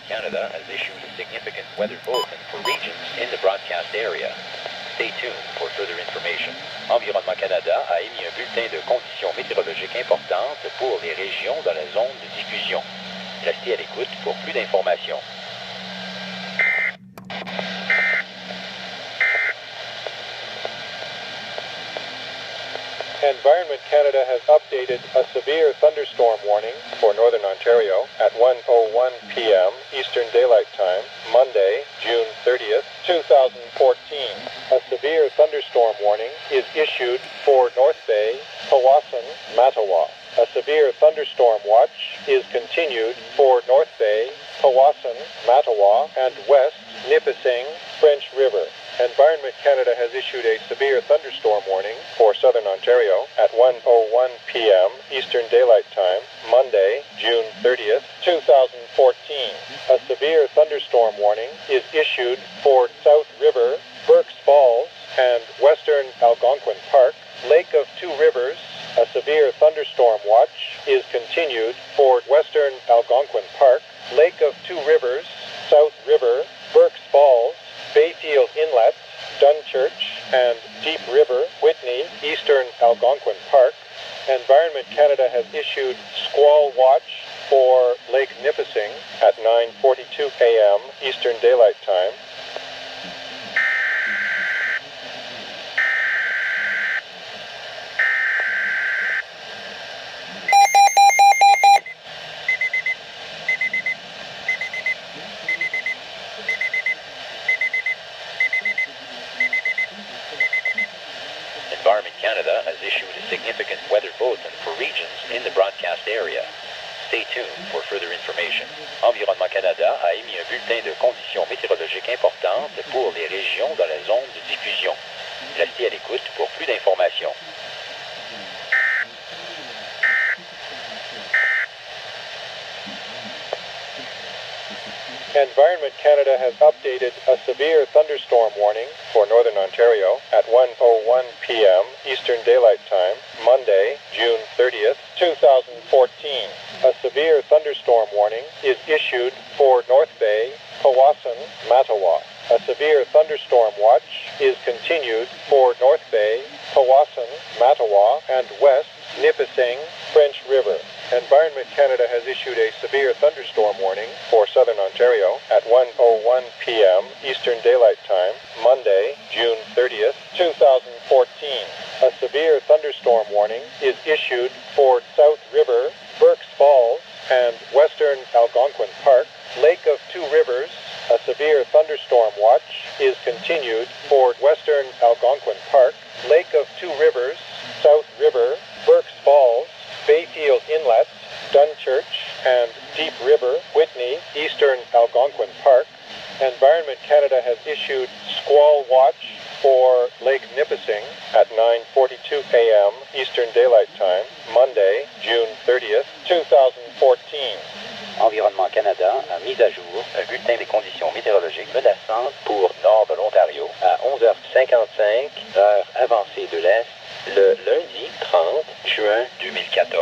Canada has issued a significant weather bulletin for regions in the broadcast area. Stay tuned for further information. Environnement Canada a émis un bulletin de conditions météorologiques importantes pour les régions dans la zone de diffusion. Restez à l'écoute pour plus d'informations. Environment Canada has updated a severe thunderstorm warning for Northern Ontario at 1:01 p.m. Eastern Daylight Time, Monday, June 30th, 2014. A severe thunderstorm warning is issued for North Bay, Powassan, Mattawa. A severe thunderstorm watch is continued for North Bay, Powassan, Mattawa, and West Nipissing, French River. Environment Canada has issued a severe thunderstorm warning for Southern Ontario at 1:01 p.m. Eastern Daylight Time, Monday, June 30th, 2014. A severe thunderstorm warning is issued for South River, Berks Falls, and Western Algonquin Park, Lake of Two Rivers. A severe thunderstorm watch is continued for Western Algonquin Park, Lake of Two Rivers, South River, Berks Falls, Bayfield Inlet, Dunchurch, and Deep River, Whitney, Eastern Algonquin Park. Environment Canada has issued squall watch for Lake Nipissing at 9:42 a.m. Eastern Daylight Time. Environment Canada has issued a significant weather bulletin for regions in the broadcast area. Stay tuned for further information. Environnement Canada a émis un bulletin de conditions météorologiques importantes pour les régions dans la zone de diffusion. Restez à l'écoute pour plus d'informations. Environment Canada has updated a severe thunderstorm warning for Northern Ontario at 1:01 p.m. Eastern Daylight Time, Monday, June 30th, 2014. A severe thunderstorm warning is issued for North Bay, Powassan, Mattawa. A severe thunderstorm watch is continued for North Bay, Powassan, Mattawa, and West Nipissing, French River. Environment Canada has issued a severe thunderstorm warning for Southern Ontario at 1:01 p.m. Eastern Daylight Time, Monday, June 30th, 2014. A severe thunderstorm warning is issued for South River, Berks Falls, and Western Algonquin Park, Lake of Two Rivers. A severe thunderstorm watch is continued for Western Algonquin Park, Lake of Two Rivers, South River, Berks Falls, Bayfield Inlet, Dunchurch, and Deep River, Whitney, Eastern Algonquin Park. Environment Canada has issued squall watch for Lake Nipissing at 9:42 a.m. Eastern Daylight Time, Monday, June 30th, 2014. Environnement Canada a mis à jour un bulletin des conditions météorologiques menaçantes pour nord de l'Ontario à 11h55, heure avancée de l'Est, le lundi 30 juin 2014.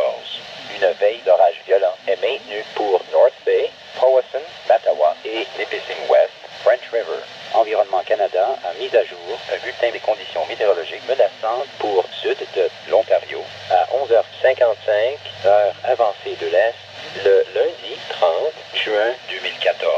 Une veille d'orage violent est maintenue pour North Bay, Powassan, Mattawa et Nipissing West, French River. Environnement Canada a mis à jour un bulletin des conditions météorologiques menaçantes pour sud de l'Ontario à 11h55, heure avancée de l'Est, le lundi 30 juin 2014.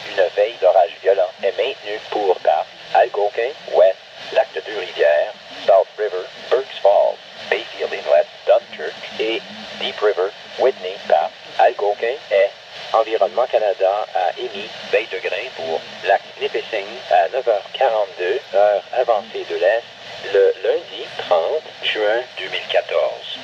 Une veille d'orage violent est maintenue pour Bath, Algonquin, West, Lac de Deux-Rivières, South River, Berks Falls, Bayfield Inlet, Dunchurch et Deep River, Whitney, Bath, Algonquin et Environnement Canada a émis veille de grain pour Lac Nipissing à 9h42, heure avancée de l'Est, le lundi 30 juin 2014.